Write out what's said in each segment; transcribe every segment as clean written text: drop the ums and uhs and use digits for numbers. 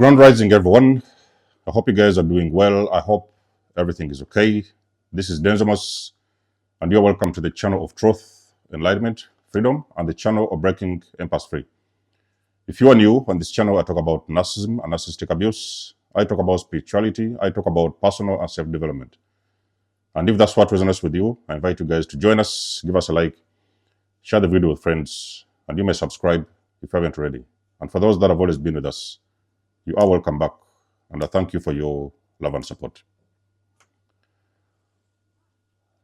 Grand Rising, everyone. I hope you guys are doing well. I hope everything is okay. This is Denzimus, and you're welcome to the channel of truth, enlightenment, freedom, and the channel of breaking impasse free. If you are new on this channel, I talk about narcissism and narcissistic abuse. I talk about spirituality. I talk about personal and self-development. And if that's what resonates with you, I invite you guys to join us, give us a like, share the video with friends, and you may subscribe if you haven't already. And for those that have always been with us, you are welcome back, and I thank you for your love and support.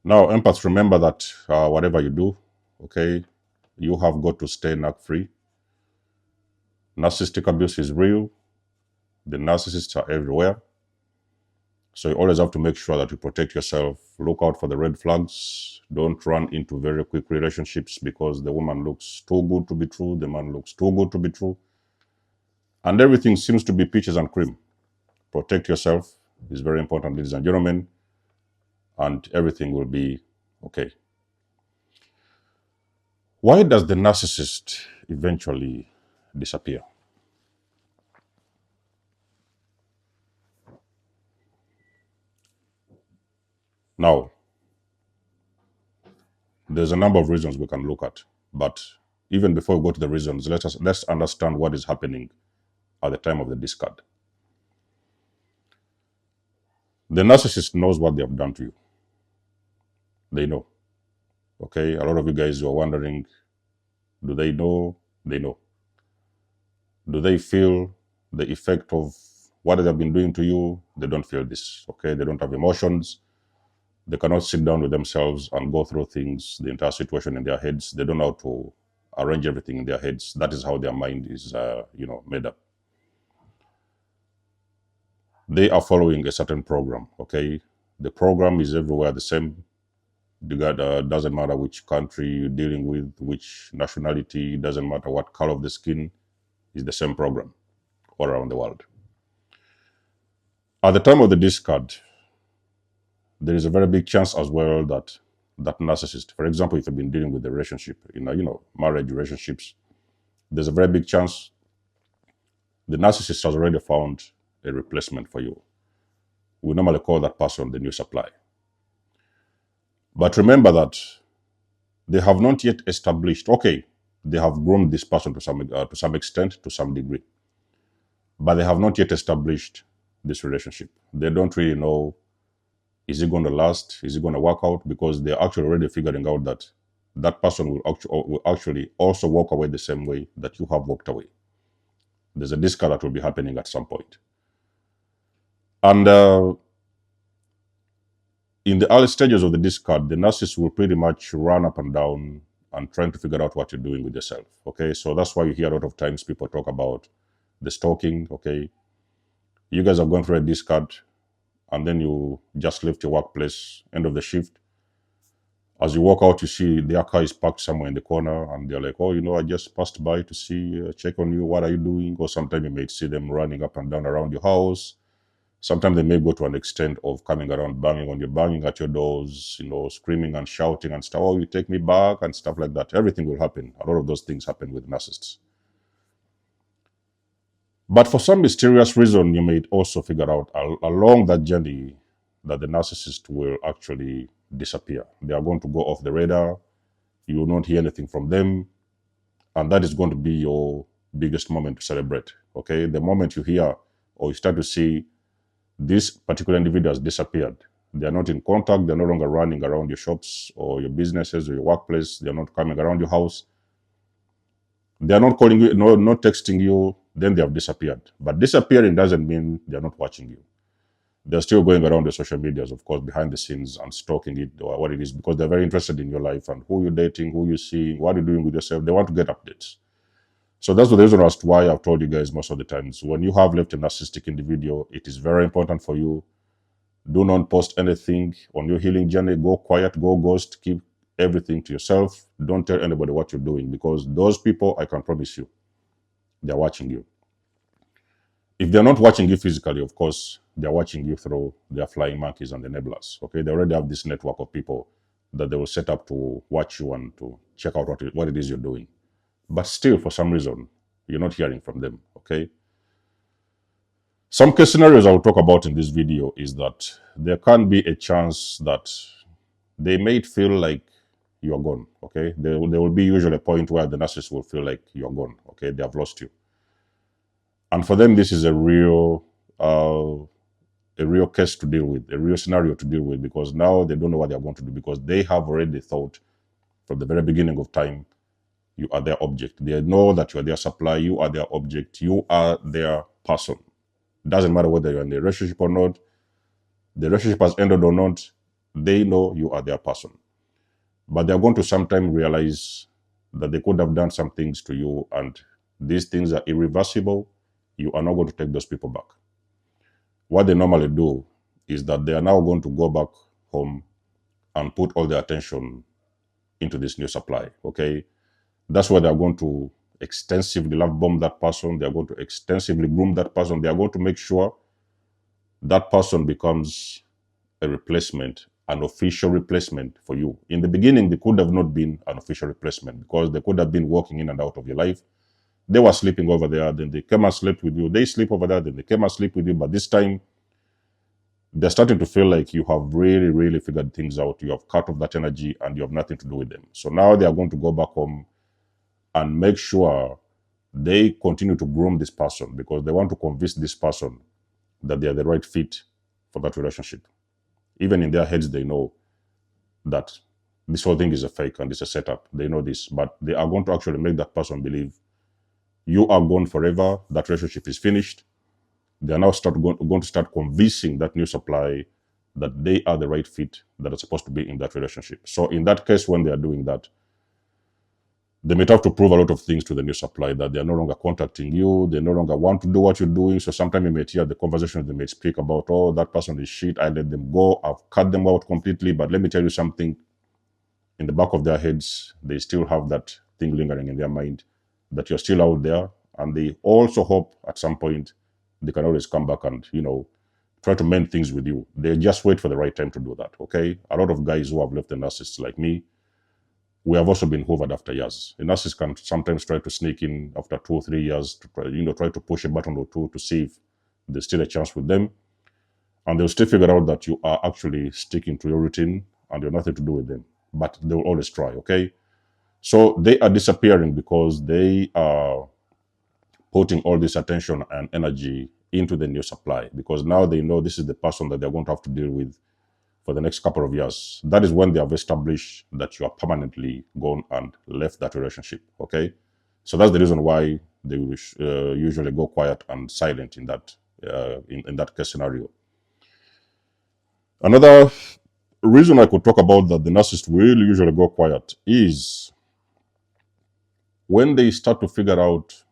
Now, empaths, remember that whatever you do, okay, you have got to stay narc-free. Narcissistic abuse is real. The narcissists are everywhere. So you always have to make sure that you protect yourself. Look out for the red flags. Don't run into very quick relationships because the woman looks too good to be true. The man looks too good to be true. And everything seems to be peaches and cream. Protect yourself is very important, ladies and gentlemen, and everything will be okay. Why does the narcissist eventually disappear? Now, there's a number of reasons we can look at, but even before we go to the reasons, let's understand what is happening at the time of the discard. The narcissist knows what they have done to you. They know. Okay, a lot of you guys were wondering, do they know? They know. Do they feel the effect of what they have been doing to you? They don't feel this. Okay, they don't have emotions. They cannot sit down with themselves and go through things, the entire situation in their heads. They don't know how to arrange everything in their heads. That is how their mind is, made up. They are following a certain program. Okay, the program is everywhere the same. Doesn't matter which country you're dealing with, which nationality. Doesn't matter what color of the skin. Is the same program all around the world. At the time of the discard, there is a very big chance as well that that narcissist, for example, if you've been dealing with a relationship, marriage relationships, there's a very big chance the narcissist has already found a replacement for you. We normally call that person the new supply. But remember that they have not yet established, okay, they have groomed this person to some extent, to some degree, but they have not yet established this relationship. They don't really know, is it going to last? Is it going to work out? Because they're actually already figuring out that that person will actually also walk away the same way that you have walked away. There's a discard that will be happening at some point. And in the early stages of the discard, the narcissist will pretty much run up and down and trying to figure out what you're doing with yourself. Okay, so that's why you hear a lot of times people talk about the stalking. Okay, you guys are going through a discard, and then you just left your workplace, end of the shift. As you walk out, you see their car is parked somewhere in the corner, and they're like, oh, I just passed by to see, check on you, what are you doing? Or sometimes you may see them running up and down around your house. Sometimes they may go to an extent of coming around, banging at your doors, screaming and shouting and stuff. Oh, you take me back and stuff like that. Everything will happen. A lot of those things happen with narcissists. But for some mysterious reason, you may also figure out along that journey that the narcissist will actually disappear. They are going to go off the radar. You will not hear anything from them. And that is going to be your biggest moment to celebrate. Okay, the moment you hear or you start to see this particular individual has disappeared. They are not in contact. They're no longer running around your shops or your businesses or your workplace. They're not coming around your house. They're not calling you, not texting you. Then they have disappeared. But disappearing doesn't mean they're not watching you. They're still going around the social medias, of course, behind the scenes and stalking it or what it is, because they're very interested in your life and who you're dating, who you're seeing, what you're doing with yourself. They want to get updates. So that's the reason as to why I've told you guys most of the times, when you have left a narcissistic individual, it is very important for you. Do not post anything on your healing journey. Go quiet, go ghost, keep everything to yourself. Don't tell anybody what you're doing, because those people, I can promise you, they're watching you. If they're not watching you physically, of course, they're watching you through their flying monkeys and the enablers. Okay, they already have this network of people that they will set up to watch you and to check out what it is you're doing. But still, for some reason, you're not hearing from them, okay? Some case scenarios I will talk about in this video is that there can be a chance that they may feel like you're gone, okay? There will be usually a point where the narcissist will feel like you're gone, okay? They have lost you. And for them, this is a real case to deal with, a real scenario to deal with, because now they don't know what they're going to do, because they have already thought from the very beginning of time, you are their object. They know that you are their supply, you are their object, you are their person. It doesn't matter whether you're in a relationship or not, the relationship has ended or not, they know you are their person. But they're going to sometime realize that they could have done some things to you, and these things are irreversible. You are not going to take those people back. What they normally do is that they are now going to go back home and put all their attention into this new supply, okay? That's why they're going to extensively love bomb that person. They're going to extensively groom that person. They are going to make sure that person becomes a replacement, an official replacement for you. In the beginning, they could have not been an official replacement, because they could have been walking in and out of your life. They were sleeping over there, then they came and slept with you. They sleep over there, then they came and sleep with you. But this time, they're starting to feel like you have really, really figured things out. You have cut off that energy and you have nothing to do with them. So now they are going to go back home and make sure they continue to groom this person, because they want to convince this person that they are the right fit for that relationship. Even in their heads, they know that this whole thing is a fake and it's a setup. They know this, but they are going to actually make that person believe you are gone forever. That relationship is finished. They are now going to start convincing that new supply that they are the right fit that are supposed to be in that relationship. So in that case, when they are doing that, they may have to prove a lot of things to the new supply, that they are no longer contacting you, they no longer want to do what you're doing. So sometimes you may hear the conversation, they may speak about, oh, that person is shit, I let them go, I've cut them out completely. But let me tell you something, in the back of their heads, they still have that thing lingering in their mind, that you're still out there. And they also hope at some point they can always come back and, try to mend things with you. They just wait for the right time to do that, okay? A lot of guys who have left the narcissists like me, we have also been hovered after years. A narcissist can sometimes try to sneak in after 2 or 3 years to try to push a button or two to see if there's still a chance with them. And they'll still figure out that you are actually sticking to your routine and you're nothing to do with them. But they will always try, okay? So they are disappearing because they are putting all this attention and energy into the new supply, because now they know this is the person that they're going to have to deal with for the next couple of years. That is when they have established that you are permanently gone and left that relationship, okay? So that's the reason why they will usually go quiet and silent in that in that case scenario. Another reason I could talk about that the narcissist will usually go quiet is when they start to figure out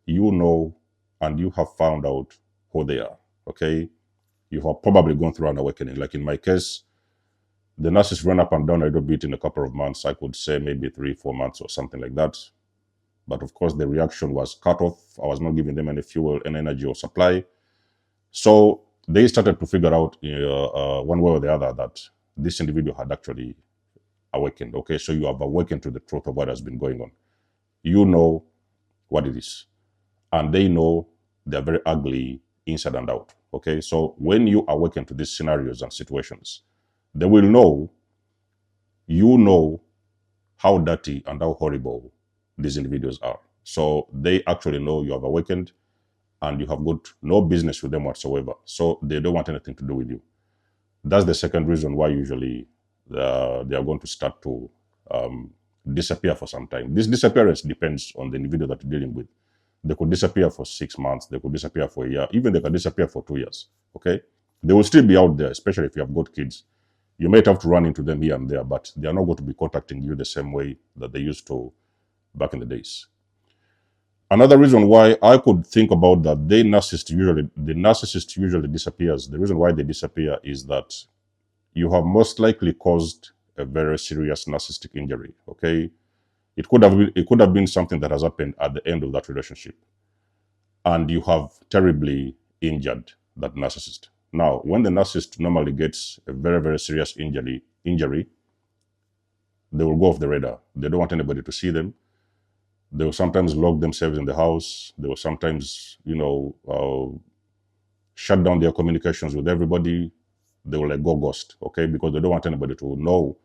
and you have found out who they are, okay? You have probably gone through an awakening. Like in my case, the narcissist ran up and down a little bit in a couple of months. I could say maybe 3-4 months or something like that. But of course, the reaction was cut off. I was not giving them any fuel, any energy or supply. So they started to figure out one way or the other that this individual had actually awakened. Okay, so you have awakened to the truth of what has been going on. You know what it is. And they know they're very ugly inside and out. Okay, so when you awaken to these scenarios and situations, they will know, how dirty and how horrible these individuals are. So they actually know you have awakened and you have got no business with them whatsoever. So they don't want anything to do with you. That's the second reason why usually they are going to start to disappear for some time. This disappearance depends on the individual that you're dealing with. They could disappear for 6 months. They could disappear for a year. Even they can disappear for 2 years. Okay? They will still be out there, especially if you have got kids. You might have to run into them here and there, but they are not going to be contacting you the same way that they used to back in the days. Another reason why I could think about that the narcissist usually disappears. The reason why they disappear is that you have most likely caused a very serious narcissistic injury. Okay? It could have been something that has happened at the end of that relationship, and you have terribly injured that narcissist. Now, when the narcissist normally gets a very, very serious injury, they will go off the radar. They don't want anybody to see them. They will sometimes lock themselves in the house. They will sometimes, shut down their communications with everybody. They will like go ghost, okay? Because they don't want anybody to know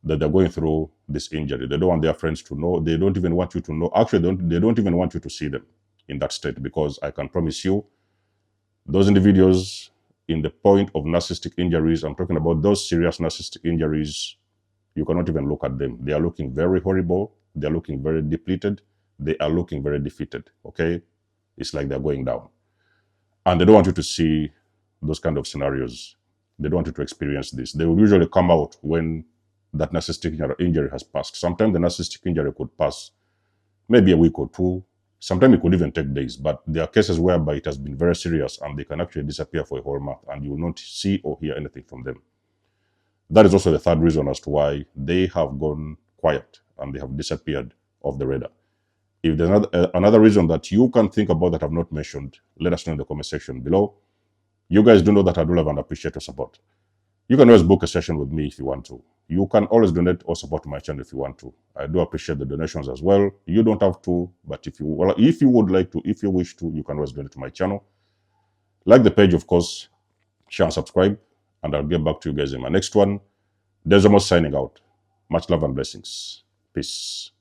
that they're going through this injury. They don't want their friends to know. They don't even want you to know. Actually, they don't even want you to see them in that state, because I can promise you, those individuals in the point of narcissistic injuries, I'm talking about those serious narcissistic injuries, you cannot even look at them. They are looking very horrible. They're looking very depleted. They are looking very defeated, okay? It's like they're going down. And they don't want you to see those kind of scenarios. They don't want you to experience this. They will usually come out when that narcissistic injury has passed. Sometimes the narcissistic injury could pass maybe a week or two. Sometimes it could even take days. But there are cases whereby it has been very serious and they can actually disappear for a whole month and you will not see or hear anything from them. That is also the third reason as to why they have gone quiet and they have disappeared off the radar. If there's another reason that you can think about that I've not mentioned, let us know in the comment section below. You guys do know that I do love and appreciate your support. You can always book a session with me if you want to. You can always donate or support my channel if you want to. I do appreciate the donations as well. You don't have to, but if you would like to, if you wish to, you can always donate to my channel. Like the page, of course, share and subscribe, and I'll get back to you guys in my next one. There's almost signing out. Much love and blessings. Peace.